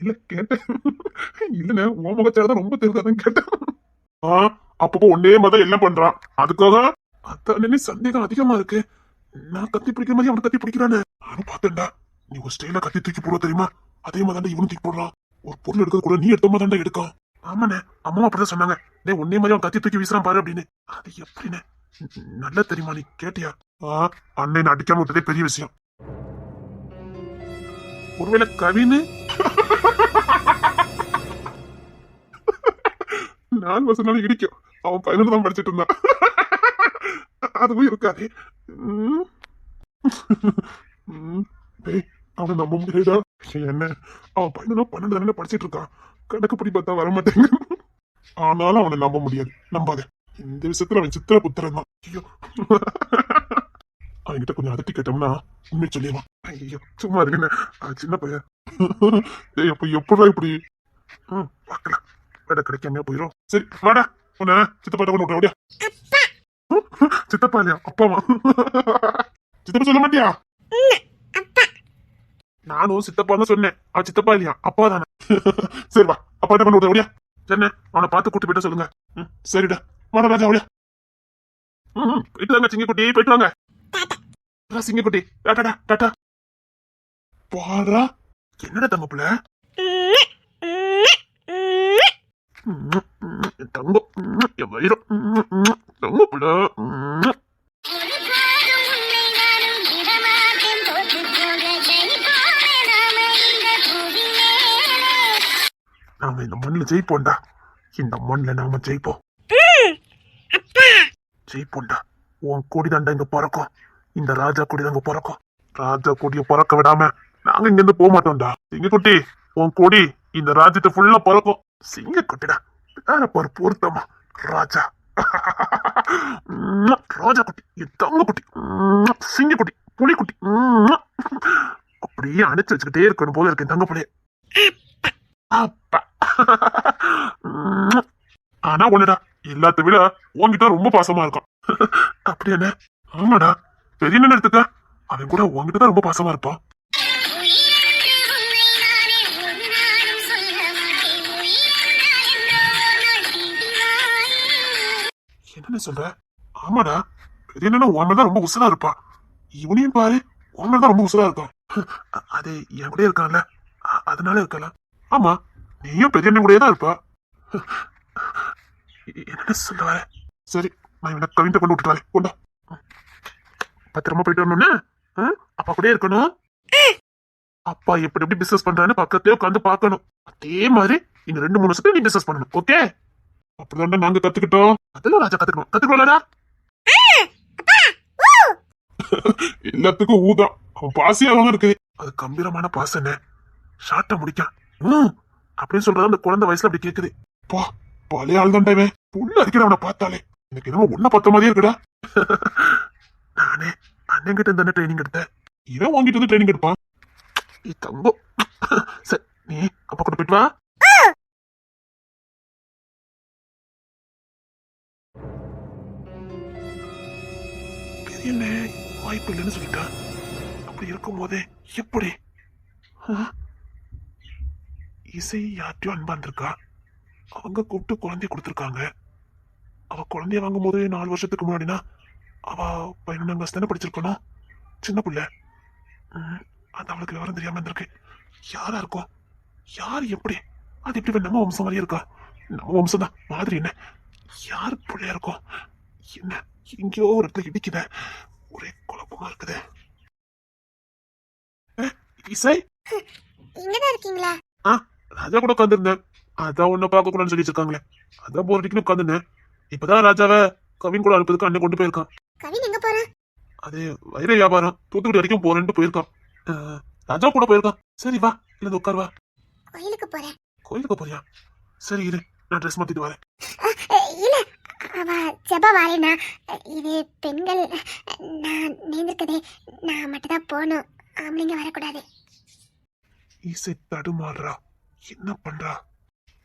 [SPEAKER 3] இல்ல கேட்டேன். இல்லண்ணே உன் முகச்சாரதான் ரொம்ப தெரியாதான் கேட்டேன். அப்பப்போ ஒன்னே மாதிரி எல்லாம் பண்றான். அதுக்காக அதான் சந்தேகம் அதிகமா இருக்கு. நான் கத்தி பிடிக்கிற மாதிரி அவன் கத்தி பிடிக்கிறானே. நானும் பார்த்தேன்டா. நீ ஒரு ஸ்டைல கத்தி தூக்கி போடுவ தெரியுமா? அதே மாதிரி இவனும் தூக்கி போடுறான். ஒரு பொருள் எடுக்கிறது கூட நீ எடுத்த மாதிரி எடுக்கும். ஆமாண்ணே அம்மா அப்படிதான் சொன்னாங்க. டே ஒன்னே மாதிரி அவன் கத்தி தூக்கி வீசுறான் பாரு அப்படின்னு. அது எப்படின்னு நல்லா தெரியுமா? நீ கேட்டியா? அண்ணன் அடிக்காம விட்டதே பெரிய விஷயம். ஒருவேளை கவின்னு 4 வருஷம் இடிக்கும். அவன் 11 தான் படிச்சுட்டு இருந்தான். அதுவும் இருக்காது. அவன் நம்ப முடியாதா? என்ன அவன் 12 தானே படிச்சிட்டு இருக்கான். கணக்குப்படி பார்த்தா வர மாட்டேங்க. ஆனாலும் அவனை நம்ப முடியாது. நம்பாத. இந்த விஷயத்துல அவன் சித்திர புத்திரன் தான். ஐயோ அவன்கிட்ட கொஞ்சம் அதட்டி கேட்டோம்னா உண்மை சொல்லிடுவான். ஐயோ சும்மா இருக்குன்னு சின்ன பையன். அப்ப எப்படா இப்படி? பார்க்கலாம். வேட கிடைக்காம போயிடும். சரி வாடா உன்ன சித்தப்பாட்ட கொண்டு விட்டுற. சித்தப்பா இல்லையா அப்பாவா? சித்தப்பா சொல்ல மாட்டியா? நானும் சித்தப்பா தான் சொன்னேன். அவன் சித்தப்பா இல்லையா அப்பா தானே. சரி வா அப்பாட்ட கொண்டு விட்டுற. சரிண்ணே அவனை பார்த்து கூட்டு போயிட்ட சொல்லுங்க. சரிடா வாடா ராஜா அப்படியா. போயிட்டு வாங்க சிங்கக்குட்டி, போயிட்டு வாங்க சிங்கக்குட்டி. Tata tata. பாரா என்னடா தங்கப்புல தங்கம் என் வயிறம் தங்கப்புல. நாம இந்த மண்ணுல ஜெயிப்போம்டா. இந்த மண்ணுல நாம ஜெயிப்போம். ஜெயிப்போம்டா. உன் கொடி தாண்டா இங்க பறக்கும். இந்த ராஜா கொடி தாங்க பறக்கும். ராஜா கொடிய பறக்க விடாம நாங்க இங்க இருந்து போக மாட்டோம்டா. சிங்கக்குட்டி உன் கொடி இந்த ராஜ்யத்தை ஃபுல்லா பறக்கும். சிங்கக்குட்டிடா வேற பாரு பொருத்தமா. ராஜா ராஜா குட்டி என் தங்க குட்டி சிங்கக்குட்டி புலிக்குட்டி அப்படியே அணைச்சு வச்சுக்கிட்டே இருக்கணும் போல இருக்கு தங்க புள்ளைய. அப்பா ஆனா ஒண்ணுடா எல்லாத்த விட உன்கிட்ட ரொம்ப பாசமா இருக்கான். அப்படி என்ன? ஆமாடா பெரிய என்ன எடுத்துக்க அவன் கூட உன்கிட்ட தான் ரொம்ப பாசமா இருப்பான். என்ன சொல்ற? ஆமாடா பெரிய என்ன உன் தான் ரொம்ப உசலா இருப்பான். இவனையும் பாரு உன் தான் ரொம்ப உசலா இருக்கான். அது என் கூட இருக்கான்ல அதனால இருக்கலாம். ஆமா நீயும் பெரிய அண்ணன் கூடயே தான் இருப்பா. என்ன சொல்ல வர? சரி நான் இவனை கவின்ட்ட கொண்டு விட்டுட்டு வரேன். கொண்டா பத்திரமா போயிட்டு வரணும்னு அப்பா கூட இருக்கணும். அப்பா எப்படி எப்படி பிசினஸ் பண்றான்னு பக்கத்தே உட்காந்து பாக்கணும். அதே மாதிரி இந்த 2-3 வருஷத்துல நீ பிசினஸ் பண்ணணும். ஓகே அப்படிதான் நாங்க கத்துக்கிட்டோம். அதெல்லாம் ராஜா கத்துக்கணும். கத்துக்கலாம்டா. எல்லாத்துக்கும் ஊதான். அவன் பாசியாகவும் இருக்குது. அது கம்பீரமான பாசன ஷார்ட்டா முடிக்க அப்படின்னு சொல்றதா அந்த குழந்தை வயசுல அப்படி கேக்குது. பா பழைய ஆள் தான்டா இவன். புள்ள அடிக்கிற அவனை பார்த்தாலே எனக்கு என்னமோ ஒன்ன பார்த்த மாதிரியே இருக்குடா. நானே அண்ணன் கிட்ட தானே ட்ரைனிங் எடுத்தேன். இவன் வாங்கிட்டு வந்து ட்ரைனிங் எடுப்பான். தங்கம் சரி நீ அப்பா கூட போயிட்டு வா. என்ன வாய்ப்பு இல்லைன்னு சொல்லிட்டா. அப்படி இருக்கும் போதே எப்படி இசை யார்ட்டையும் அன்பா இருந்திருக்கா. அவங்க கூப்பிட்டு குழந்தைய கொடுத்துருக்காங்க. அவ குழந்தைய வாங்கும் போது 4 வருஷத்துக்கு முன்னாடினா அவ 11ஆம் கிளாஸ் தானே படிச்சிருக்கணும். சின்ன பிள்ளை. அது அவளுக்கு விவரம் தெரியாம இருந்திருக்கு. யாரா இருக்கும்? யார் எப்படி? அது எப்படி நம்ம வம்சம் மாதிரியே இருக்கா? நம்ம வம்சம் தான் மாதிரி. என்ன யார் பிள்ளையா இருக்கும்? என்ன எங்கேயோ ஒரு இடத்துல இடிக்குத. ஒரே குழப்பமா இருக்குது. இசை
[SPEAKER 2] இங்கதான் இருக்கீங்களா?
[SPEAKER 3] ராஜா கூட உட்காந்துருந்தேன். அதான் உன்னை பார்க்க கூடாதுன்னு சொல்லி வச்சிருக்காங்களே, அதான் போர் அடிக்கணும் உட்காந்துருந்தேன். இப்பதான் ராஜாவை கவின் கூட அனுப்புறதுக்கு அண்ணன் கொண்டு போயிருக்கான்.
[SPEAKER 2] கவின் எங்க போறான்?
[SPEAKER 3] அது வைர வியாபாரம் தூத்துக்குடி வரைக்கும் போறேன்ட்டு போயிருக்கான். ராஜா கூட போயிருக்கான். சரி வா, இல்ல உட்கார் வா.
[SPEAKER 2] கோயிலுக்கு போறேன்.
[SPEAKER 3] கோயிலுக்கு போறியா? சரி இரு, நான் ட்ரெஸ் மாத்திட்டு வரேன்.
[SPEAKER 2] இல்ல, அவ ஜெபா வாரேனா. இது பெண்கள், நான் நேர்ந்திருக்கதே நான் மட்டும் தான் போகணும், ஆம்பளைங்க வரக்கூடாது.
[SPEAKER 3] இசை தடுமாறுறா, என்ன பண்றா?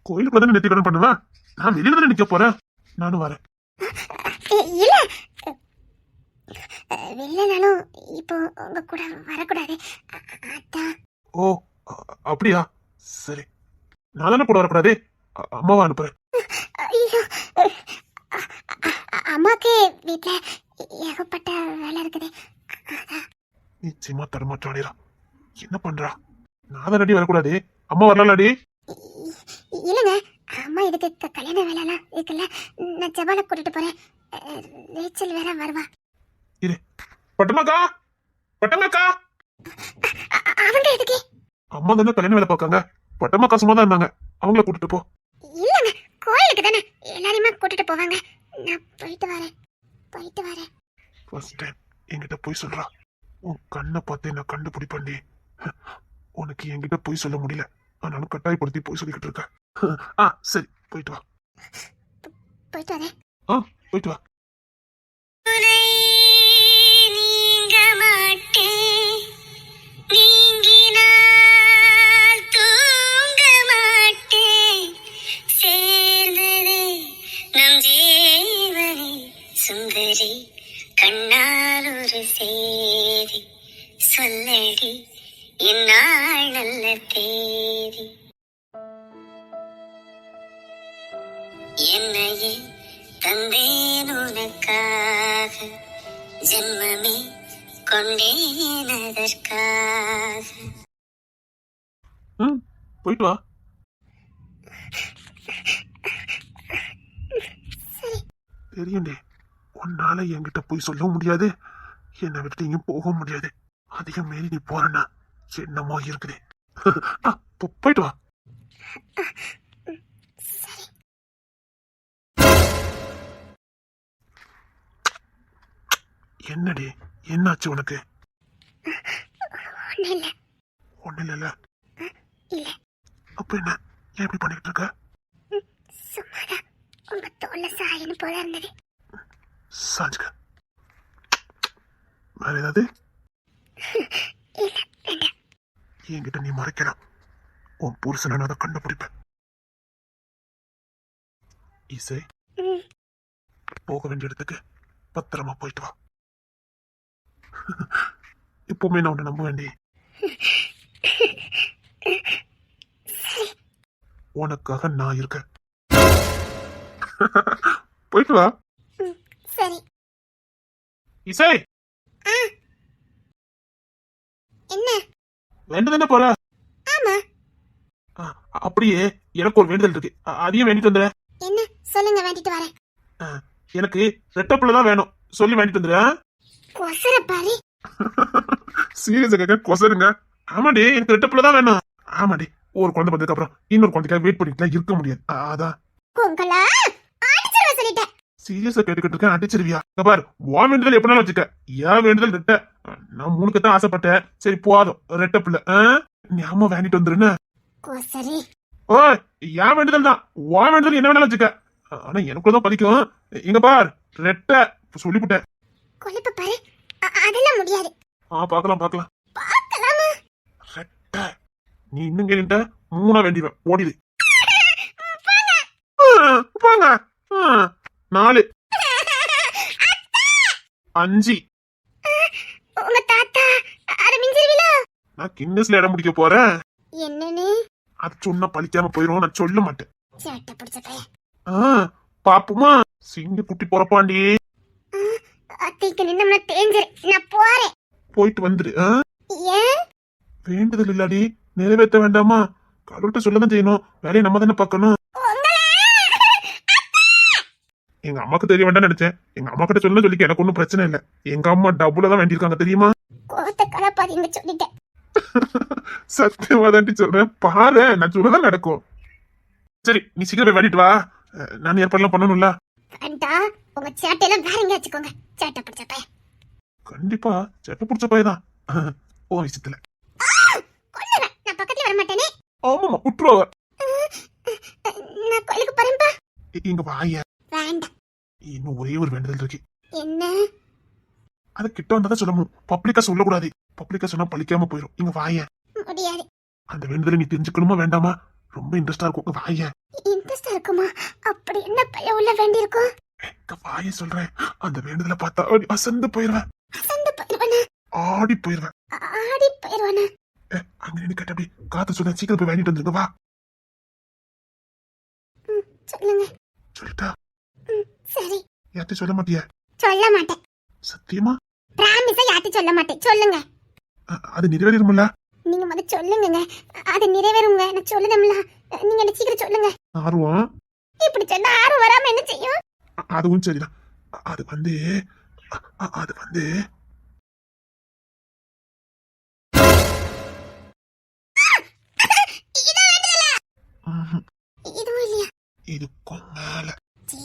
[SPEAKER 3] கோயிலுக்கு தானே நெத்திக்கடன் பண்ணுவேன், நான் வெளியில தானே நிக்க போறேன். நானும் வரேன்.
[SPEAKER 2] இல்ல, வெளிலனாலும் இப்போ உங்க கூட வரக்கூடாது, அதான்.
[SPEAKER 3] ஓ அப்படியா? சரி, நான் தானே கூட வரக்கூடாது, அம்மாவை அனுப்புறேன்.
[SPEAKER 2] ஐயோ, அம்மாக்கு வீட்டுல ஏகப்பட்ட வேலை இருக்குது, அதான்.
[SPEAKER 3] நிச்சயமா தடுமாற்றாடிரா, என்ன பண்றா? நான் தான் ரெடி வரக்கூடாது, அம்மா வரலாடி.
[SPEAKER 2] இல்லைங்க, அம்மா இதுக்கு கல்யாண வேலைலாம் இருக்குல்ல, நான் ஜபால கூட்டிட்டு போறேன். ரேச்சல் வேற வருவா.
[SPEAKER 3] இரு, பட்டமாக்கா, பட்டமாக்கா.
[SPEAKER 2] அவங்க எதுக்கு?
[SPEAKER 3] அம்மா தானே கல்யாண வேலை பார்க்காங்க, பட்டமாக்கா சும்மா தான் இருந்தாங்க, அவங்கள கூட்டிட்டு போ.
[SPEAKER 2] இல்லைங்க, கோயிலுக்கு தானே எல்லாரையுமே கூட்டிட்டு போவாங்க, நான் போயிட்டு வரேன்.
[SPEAKER 3] ஃபர்ஸ்ட் டைம் என்கிட்ட போய் சொல்றா. உன் கண்ணை பார்த்து நான் கண்டுபிடிப்பேன்டி. உனக்கு என்கிட்ட போய் சொல்ல முடியல, ஆனாலும் கட்டாயப்படுத்தி போய் சொல்லிக்கிட்டு இருக்க. சரி, போயிட்டு வா.
[SPEAKER 2] போயிட்டு வரேன்.
[SPEAKER 3] போயிட்டு வா.
[SPEAKER 4] உன்னை நீங்க மாட்டேன், நீங்கினால் தூங்க மாட்டேன், சேர்ந்ததே நம் ஜீவனே சுந்தரி, கண்ணால் ஒரு சேதி சொல்லடி, இந்நாள் நல்ல தேதி. என்னையே தந்தேன் உனக்காக, ஜென்மமே கொண்டேன் அதற்காக.
[SPEAKER 3] போயிட்டு வா. தெரியும்டே, உன்னால என்கிட்ட போய் சொல்ல முடியாது, என்னை விட்டு எங்கேயும் போக முடியாது. அதிகம் மீறி நீ போறேன்னா என்னமோ இருக்குது. போயிட்டு வா. என்னடி, என்னாச்சு உனக்கு? ஒண்ணு இல்ல. அப்ப என்ன, ஏன் இப்படி பண்ணிட்டு இருக்க?
[SPEAKER 2] சும்மாதான் உங்க தோல்ல சாயன்னு போல இருந்தது.
[SPEAKER 3] சாஞ்சுக்க. வேற ஏதாவது? என்கிட்ட நீ மறைக்கலாம், உன் புருஷனை நான் அதை கண்டுபிடிப்பேன். இசை, போக வேண்டிய இடத்துக்கு பத்திரமா போயிட்டு வா. இப்பவுமே நான் உன்னை நம்ப வேண்டி. உனக்காக நான் இருக்கேன். போயிட்டு வா.
[SPEAKER 2] சரி.
[SPEAKER 3] இசை,
[SPEAKER 2] என்ன
[SPEAKER 3] வேண்டுதானே போற?
[SPEAKER 2] ஆமா.
[SPEAKER 3] அப்படியே எனக்கு ஒரு வேண்டுதல் இருக்கு, அதையும் வேண்டிட்டு வந்துடுற.
[SPEAKER 2] என்ன சொல்லுங்க, வேண்டிட்டு வரேன்.
[SPEAKER 3] எனக்கு ரெட்டப்புல தான் வேணும், சொல்லி வேண்டிட்டு வந்துடுற.
[SPEAKER 2] கொசர பாரு.
[SPEAKER 3] சீரியஸா கேட்க கொசருங்க. ஆமாடி, எனக்கு ரெட்டப்புல தான் வேணும். ஆமாடி, ஒரு குழந்தை வந்ததுக்கு அப்புறம் இன்னொரு குழந்தைக்காக வெயிட் பண்ணிட்டு இருக்க முடியாது, அதான்.
[SPEAKER 2] உங்களா அடிச்சிருவ சொல்லிட்டேன்.
[SPEAKER 3] சீரியஸா கேட்டுக்கிட்டு இருக்கேன், அடிச்சிருவியா? பாரு, உன் வேண்டுதல் எப்படினாலும் வச்சுக்க, ஏன் வேண்டுதல் ரெட்ட. நான் 3க்கு தான் ஆசைப்பட்டேன், சரி போதும், ரெட்ட பிள்ளை. நீ அம்மா வேண்டிட்டு வந்துருன்னு.
[SPEAKER 2] கொசரி.
[SPEAKER 3] ஓ, ஏன் வேண்டுதல் தான், உன் வேண்டுதல் என்ன வேணாலும் வச்சுக்க, ஆனா எனக்குள்ளதான் பதிக்கும். இங்க பார், ரெட்ட சொல்லிவிட்டேன்.
[SPEAKER 2] கொழுப்பு பாரு, அதெல்லாம் முடியாது.
[SPEAKER 3] பாக்கலாம்.
[SPEAKER 2] பார்க்கலாமா?
[SPEAKER 3] ரெட்ட, நீ இன்னும் கேட்ட 3 வேண்டிடுவேன், ஓடிடு. போங்க. 4, 5.
[SPEAKER 2] உங்க தாத்தா அத மிஞ்சிருவீல?
[SPEAKER 3] நான் கின்னஸ்ல இடம் முடிக்க போறேன்.
[SPEAKER 2] என்னன்னு?
[SPEAKER 3] அது சொன்னா பழிக்காம போயிரும், நான் சொல்ல மாட்டேன்.
[SPEAKER 2] சேட்டை பிடிச்ச பையன்.
[SPEAKER 3] பாப்புமா, சிங்க குட்டி பொறப்பாண்டி.
[SPEAKER 2] அத்தைக்கு நின்னம்னா தேஞ்சிரு, நான் போறேன்.
[SPEAKER 3] போயிட்டு வந்துரு.
[SPEAKER 2] ஏன்?
[SPEAKER 3] வேண்டுதல் இல்லாடி நிறைவேற்ற வேண்டாமா? கடவுள்கிட்ட சொல்லதான் செய்யணும், வேலையை நம்ம தானே பார்க்கணும். எங்க அம்மாக்கு தெரிய வேண்டாம்னு நினைச்சேன், எங்க அம்மா கிட்ட சொல்ல சொல்லிக்க எனக்கு ஒன்னும் பிரச்சனை இல்ல. எங்க அம்மா டபுளா தான் வேண்டியிருக்காங்க தெரியுமா?
[SPEAKER 2] கோத்த கலப்பாதீங்க சொல்லிட்டேன்.
[SPEAKER 3] சத்தியமா தாண்டி சொல்றேன், பாரு நான் சொல்லதான் நடக்கும். சரி நீ சீக்கிரம் போய் வேண்டிட்டு வா, நான் ஏற்பாடுலாம் பண்ணணும்ல.
[SPEAKER 2] வேண்டாம், உங்க சேட்டையெல்லாம் வேற எங்க வச்சுக்கோங்க. சேட்டை பிடிச்ச பையன்.
[SPEAKER 3] கண்டிப்பா சட்டை பிடிச்ச பையதான் ஓ விஷயத்துல.
[SPEAKER 2] கொல்லுறேன், நான் பக்கத்துல வர மாட்டேனே.
[SPEAKER 3] ஆமாமா விட்டுருவ.
[SPEAKER 2] நான் கோயிலுக்கு போறேன்ப்பா.
[SPEAKER 3] இங்க வாய,
[SPEAKER 2] வேண்டாம்.
[SPEAKER 3] இன்னும் ஒரே ஒரு வேண்டுதல் இருக்கு.
[SPEAKER 2] என்ன?
[SPEAKER 3] அது கிட்ட வந்தா சொல்லணும், பப்ளிக்கா சொல்லக்கூடாது. பப்ளிக்கா சொன்னா பழிக்காம போயிடும். இங்க வாய.
[SPEAKER 2] முடியாது.
[SPEAKER 3] அந்த வேண்டுதலை நீ தெரிஞ்சுக்கணுமா வேண்டாமா? ரொம்ப இன்ட்ரெஸ்டா இருக்கும். இங்க வாய.
[SPEAKER 2] இன்ட்ரெஸ்டா இருக்குமா? அப்படி என்ன பையன் உள்ள வேண்டி இருக்கும்?
[SPEAKER 3] இங்க வாய சொல்றேன். அந்த வேண்டுதலை பார்த்தா நீ அசந்து போயிருவேன்.
[SPEAKER 2] அசந்து போயிருவானா?
[SPEAKER 3] ஆடி போயிருவேன்.
[SPEAKER 2] ஆடி போயிருவானா?
[SPEAKER 3] அங்க நின்று கேட்ட அப்படி காத்து சொன்ன, சீக்கிரம் போய் வேண்டிட்டு வந்துருங்க வா.
[SPEAKER 2] சொல்லுங்க.
[SPEAKER 3] சொல்லிட்டா?
[SPEAKER 2] சரி.
[SPEAKER 3] யார்ட்டையும் சொல்ல மாட்டியா?
[SPEAKER 2] சொல்ல மாட்டேன்.
[SPEAKER 3] சத்தியமா?
[SPEAKER 2] பிராமிஸா யார்ட்டையும் சொல்ல மாட்டேன். சொல்லுங்க.
[SPEAKER 3] அது நிறைவேறும்ல?
[SPEAKER 2] நீங்க முதல்ல சொல்லுங்க. அது நிறைவேறுங்க. நான் சொல்லணும்ல. நீங்க என்ன சீக்கிரம் சொல்லுங்க.
[SPEAKER 3] ஆர்வம்.
[SPEAKER 2] இப்படி சொன்னா ஆர்வம் வராம என்ன செய்யும்?
[SPEAKER 3] அதுவும் சரிதான். அது வந்து அது வந்து ம்ஹும்.
[SPEAKER 2] இதுவும் இல்லையா?
[SPEAKER 3] இதுக்கும் மேல.
[SPEAKER 2] சீ.